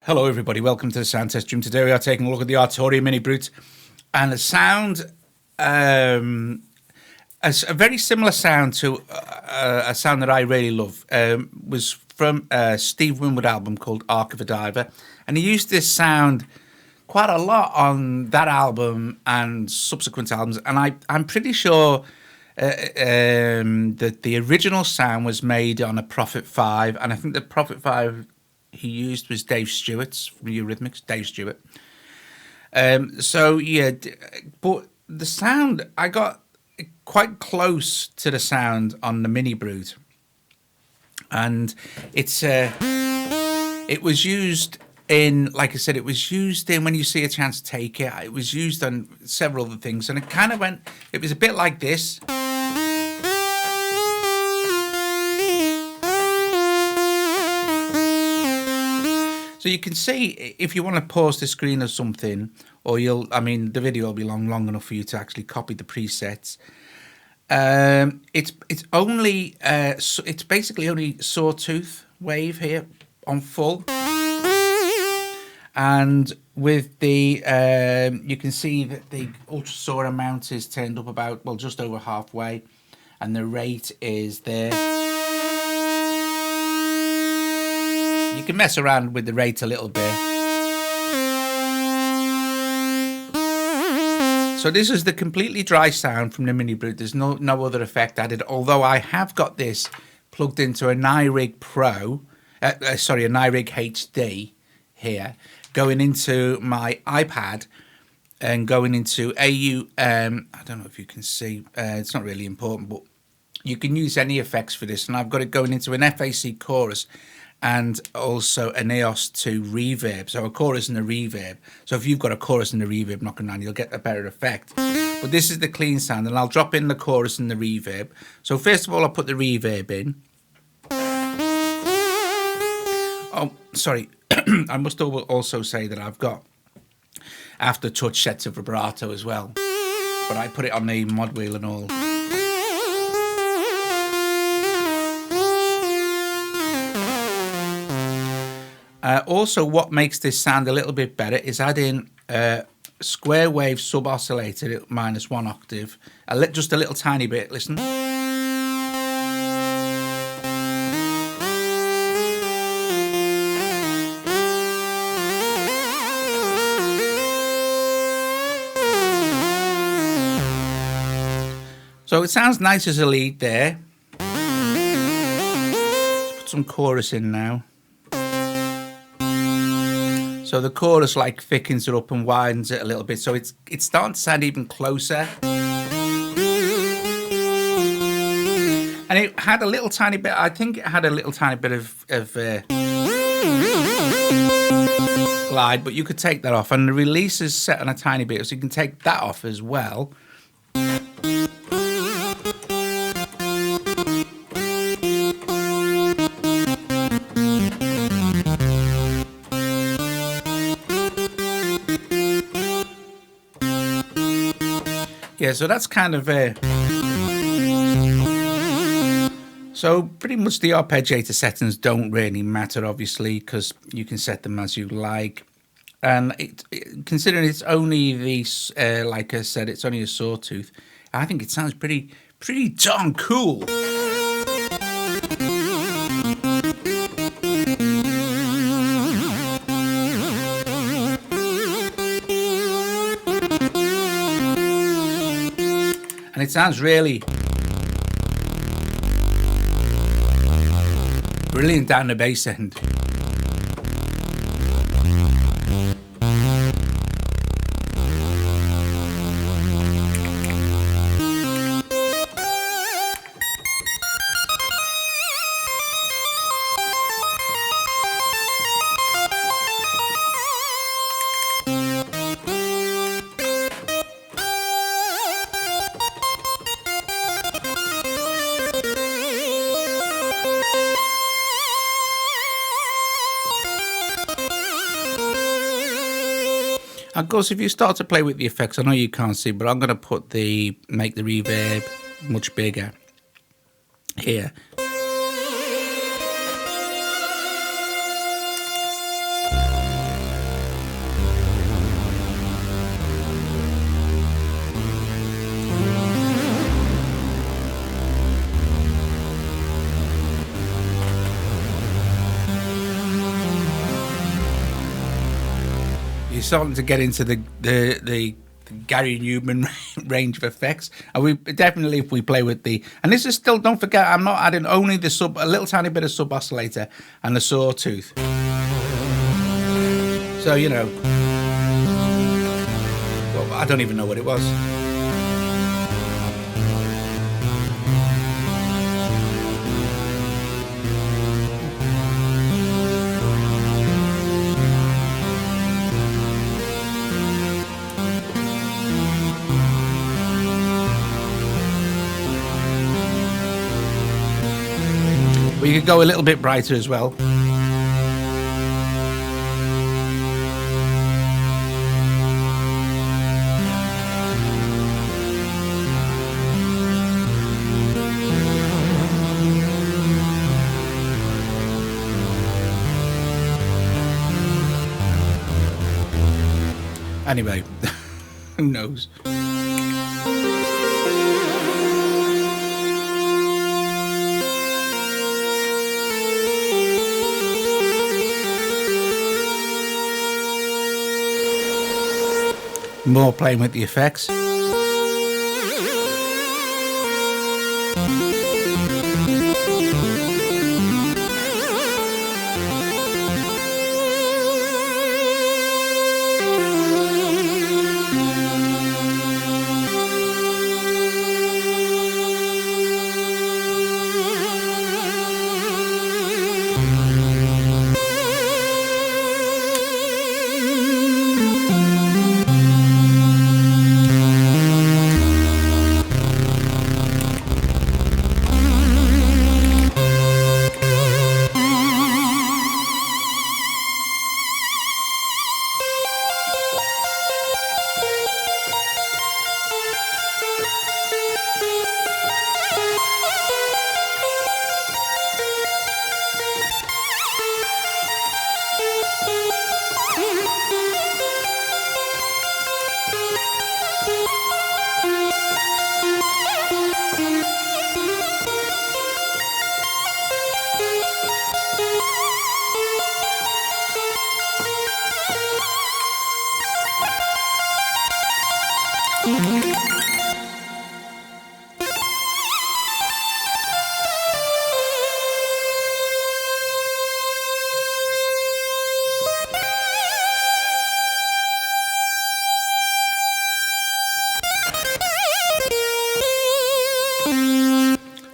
Hello everybody, welcome to the sound test room. Today we are taking a look at the ARTURIA MINIBRUTE, and the sound, a very similar sound to a sound that I really love, was from a Steve Winwood album called Ark of a Diver, and he used this sound quite a lot on that album and subsequent albums, and I'm pretty sure that the original sound was made on a Prophet 5, and I think the Prophet 5 he used was Dave Stewart's from the Eurythmics, Dave Stewart. So yeah, but the sound, I got quite close to the sound on the MINIBRUTE, and it was used in, like I said, it was used in When You See a Chance, Take It. It was used on several other things, and it kind of went, it was a bit like this. So you can see, if you want to pause the screen or something, or the video will be long enough for you to actually copy the presets. It's only, it's basically only sawtooth wave here on full. And with the, you can see that the ultra saw amount is turned up about, well, just over halfway. And the rate is there. You can mess around with the rate a little bit. So this is the completely dry sound from the MINIBRUTE. There's no other effect added, although I have got this plugged into an iRig Pro, a iRig HD here, going into my iPad and going into AU, I don't know if you can see, it's not really important, but you can use any effects for this, and I've got it going into an FAC chorus and also an EOS 2 reverb, so a chorus and a reverb. So if you've got a chorus and a reverb knocking around, you'll get a better effect. But this is the clean sound, and I'll drop in the chorus and the reverb. So first of all, I'll put the reverb in. Oh, sorry, I must also say that I've got after-touch sets of vibrato as well, but I put it on the mod wheel and all. Also, what makes this sound a little bit better is adding square wave sub oscillator at -1 octave, just a little tiny bit. Listen. So it sounds nice as a lead there. Let's put some chorus in now. So the chorus like thickens it up and widens it a little bit, so it's starting to sound even closer. And it had a little tiny bit, I think it had a little tiny bit of glide, but you could take that off, and the release is set on a tiny bit, so you can take that off as well. Yeah, so that's kind of so pretty much the arpeggiator settings don't really matter, obviously, because you can set them as you like. And considering it's only the, like I said, it's only a sawtooth, I think it sounds pretty darn cool. And it sounds really brilliant down the bass end. Of course, if you start to play with the effects, I know you can't see, but I'm going to make the reverb much bigger here. You're starting to get into the Gary Numan range of effects, and we definitely, if we play with the, and this is still, don't forget, I'm not adding only the a little tiny bit of sub oscillator and the sawtooth. So you know, well, I don't even know what it was. But you could go a little bit brighter as well. Anyway, who knows? More playing with the effects.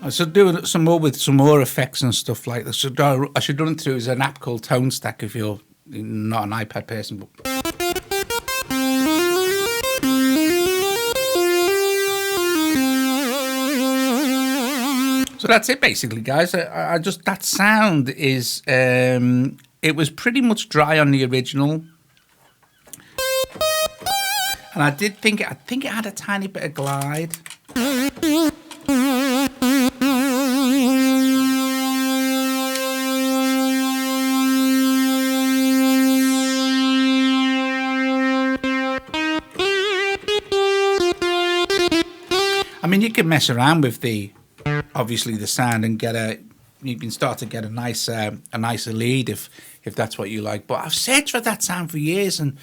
I should do some more with some more effects and stuff like this. I should run it through as an app called Tone Stack if you're not an iPad person. But so that's it basically, guys. I just, that sound is it was pretty much dry on the original, and I think it had a tiny bit of glide. I mean, you can mess around with obviously the sound and you can start to get a nicer lead if that's what you like. But I've searched for that sound for years, and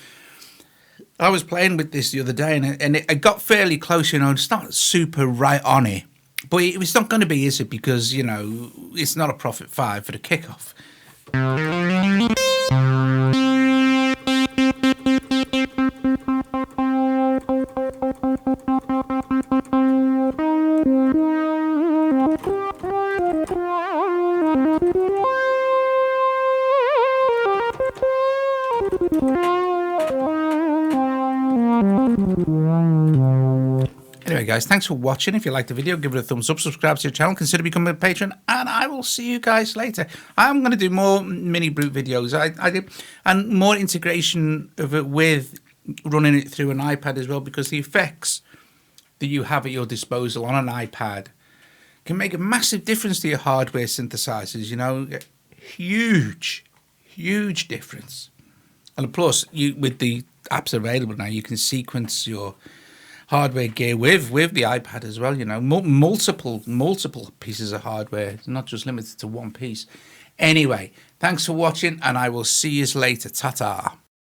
I was playing with this the other day, and it got fairly close. You know, it's not super right on it, but it's not going to be, is it? Because you know, it's not a Prophet 5 for the kickoff. Anyway, guys, thanks for watching. If you liked the video, give it a thumbs up, subscribe to the channel, consider becoming a patron, and I will see you guys later. I'm going to do more MINIBRUTE videos. I did, and more integration of it with running it through an iPad as well, because the effects that you have at your disposal on an iPad can make a massive difference to your hardware synthesizers. You know, huge difference. And plus, with the apps available now, you can sequence your hardware gear with the iPad as well. You know, multiple pieces of hardware. It's not just limited to one piece. Anyway, thanks for watching, and I will see you later. Ta-ta.